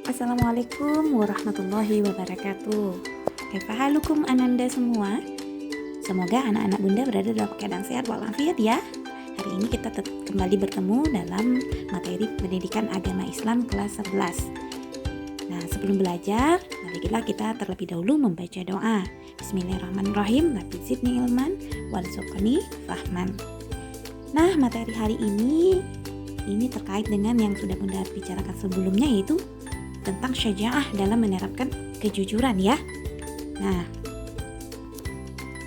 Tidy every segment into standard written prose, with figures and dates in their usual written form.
Assalamualaikum warahmatullahi wabarakatuh. Kaifahalukum ananda semua? Semoga anak-anak bunda berada dalam keadaan sehat walafiat ya. Hari ini kita kembali bertemu dalam materi pendidikan agama Islam kelas 11. Nah, sebelum belajar, marilah kita terlebih dahulu membaca doa. Bismillahirrahmanirrahim. Rabbi zidni ilman warzuqni fahman. Nah, materi hari ini terkait dengan yang sudah bunda bicarakan sebelumnya, yaitu tentang syaja'ah dalam menerapkan kejujuran ya. Nah,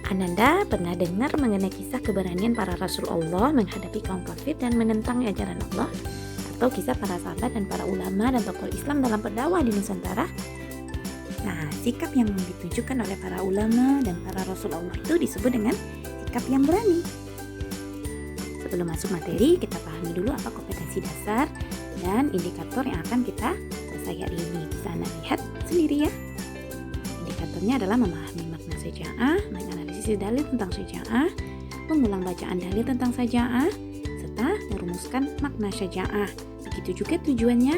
Ananda pernah dengar mengenai kisah keberanian para Rasul Allah menghadapi kaum kafir dan menentang ajaran Allah, atau kisah para sahabat dan para ulama dan tokoh Islam dalam berdakwah di Nusantara? Nah, sikap yang ditunjukkan oleh para ulama dan para Rasul Allah itu disebut dengan sikap yang berani. Sebelum masuk materi, kita pahami dulu apa kompetensi dasar dan indikator yang akan kita selesai hari ini. Bisa Anda lihat sendiri ya. Indikatornya adalah memahami makna syaja'ah, menganalisis dalil tentang syaja'ah, mengulang bacaan dalil tentang syaja'ah, serta merumuskan makna syaja'ah. Begitu juga tujuannya.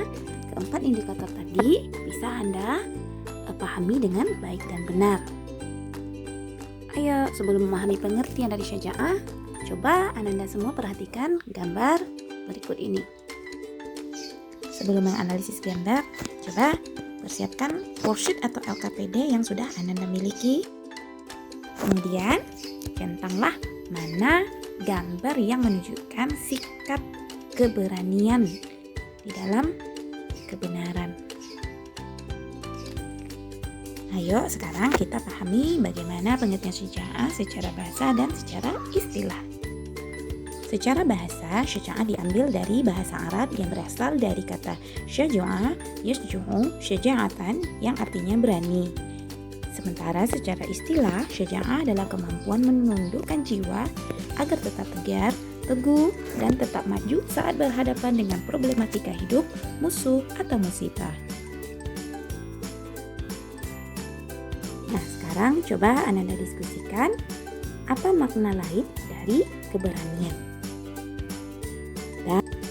Keempat indikator tadi bisa Anda pahami dengan baik dan benar. Ayo, sebelum memahami pengertian dari syaja'ah, coba Ananda semua perhatikan gambar berikut ini. Sebelum menganalisis gambar, coba persiapkan worksheet atau LKPD yang sudah Ananda miliki. Kemudian, centanglah mana gambar yang menunjukkan sikap keberanian di dalam kebenaran. Ayo, sekarang kita pahami bagaimana pengertian syaja'ah secara bahasa dan secara istilah. Secara bahasa, syaja'ah diambil dari bahasa Arab yang berasal dari kata syaja'a, yasju'u, syaja'atan yang artinya berani. Sementara secara istilah, syaja'ah adalah kemampuan menundukkan jiwa agar tetap tegar, teguh, dan tetap maju saat berhadapan dengan problematika hidup, musuh, atau musibah. Nah, sekarang coba Ananda diskusikan apa makna lain dari keberanian.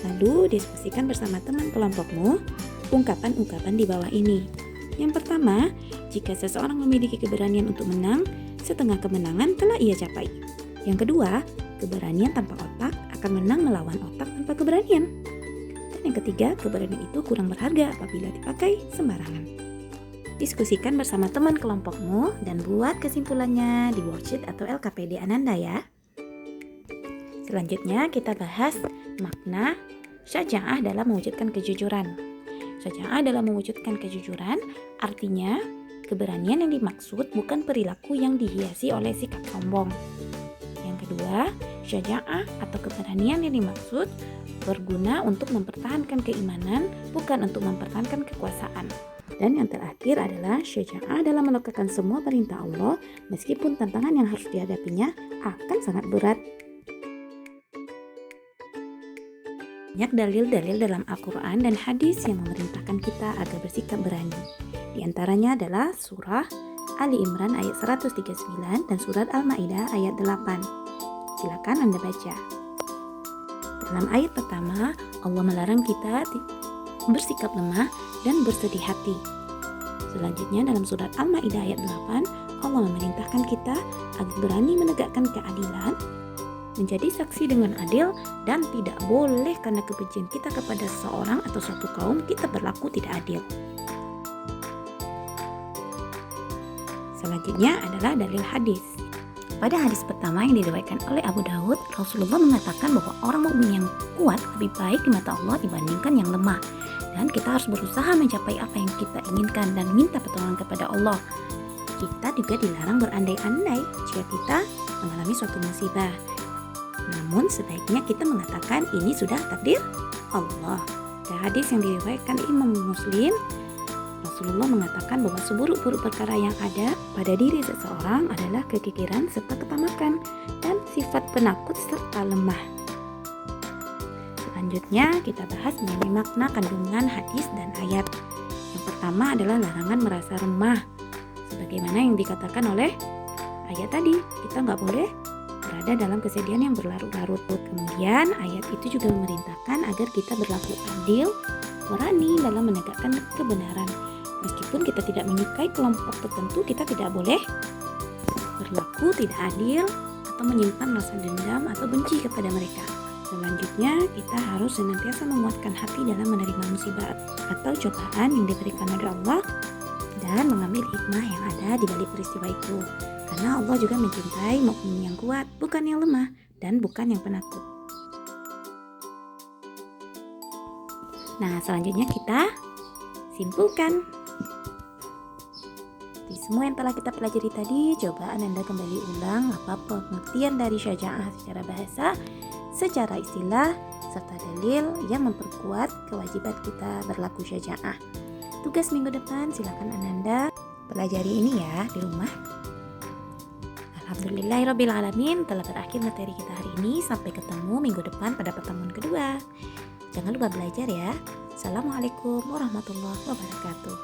Lalu diskusikan bersama teman kelompokmu ungkapan-ungkapan di bawah ini. Yang pertama, jika seseorang memiliki keberanian untuk menang, setengah kemenangan telah ia capai. Yang kedua, keberanian tanpa otak akan menang melawan otak tanpa keberanian. Dan yang ketiga, keberanian itu kurang berharga apabila dipakai sembarangan. Diskusikan bersama teman kelompokmu dan buat kesimpulannya di worksheet atau LKPD Ananda ya. Selanjutnya kita bahas makna syaja'ah dalam mewujudkan kejujuran. Syaja'ah dalam mewujudkan kejujuran artinya keberanian yang dimaksud bukan perilaku yang dihiasi oleh sikap sombong. Yang kedua, syaja'ah atau keberanian yang dimaksud berguna untuk mempertahankan keimanan, bukan untuk mempertahankan kekuasaan. Dan yang terakhir adalah syaja'ah dalam melakukan semua perintah Allah meskipun tantangan yang harus dihadapinya akan sangat berat. Banyak dalil-dalil dalam Al-Quran dan hadis yang memerintahkan kita agar bersikap berani. Di antaranya adalah surah Ali Imran ayat 139 dan surat Al-Ma'idah ayat 8. Silakan Anda baca. Dalam ayat pertama, Allah melarang kita bersikap lemah dan bersedih hati. Selanjutnya dalam surat Al-Ma'idah ayat 8, Allah memerintahkan kita agar berani menegakkan keadilan, menjadi saksi dengan adil, dan tidak boleh karena kebencian kita kepada seseorang atau suatu kaum kita berlaku tidak adil. Selanjutnya adalah dalil hadis. Pada hadis pertama yang diriwayatkan oleh Abu Dawud, Rasulullah mengatakan bahwa orang mukmin yang kuat lebih baik di mata Allah dibandingkan yang lemah, dan kita harus berusaha mencapai apa yang kita inginkan dan minta pertolongan kepada Allah. Kita juga dilarang berandai-andai jika kita mengalami suatu musibah. Namun sebaiknya kita mengatakan ini sudah takdir Allah. Dari hadis yang diriwayatkan Imam Muslim, Rasulullah mengatakan bahwa seburuk-buruk perkara yang ada pada diri seseorang adalah kekikiran serta ketamakan dan sifat penakut serta lemah. Selanjutnya kita bahas mengenai makna kandungan hadis dan ayat. Yang pertama adalah larangan merasa remah. Sebagaimana yang dikatakan oleh ayat tadi, kita nggak boleh berada dalam kesedihan yang berlarut-larut. Kemudian ayat itu juga memerintahkan agar kita berlaku adil berani dalam menegakkan kebenaran. Meskipun kita tidak menyukai kelompok tertentu, kita tidak boleh berlaku tidak adil atau menyimpan rasa dendam atau benci kepada mereka. Selanjutnya, kita harus senantiasa menguatkan hati dalam menerima musibah atau cobaan yang diberikan oleh Allah dan mengambil hikmah yang ada di balik peristiwa itu. Karena Allah juga mencintai mukmin yang kuat, bukan yang lemah dan bukan yang penakut. Nah, selanjutnya kita simpulkan. Di semua yang telah kita pelajari tadi, coba Anda kembali ulang apa pengertian dari syaja'ah secara bahasa, secara istilah, serta dalil yang memperkuat kewajiban kita berlaku syaja'ah. Tugas minggu depan silakan Ananda pelajari ini ya di rumah. Alhamdulillahirrabbilalamin, telah berakhir materi kita hari ini. Sampai ketemu minggu depan pada pertemuan kedua. Jangan lupa belajar ya. Assalamualaikum warahmatullahi wabarakatuh.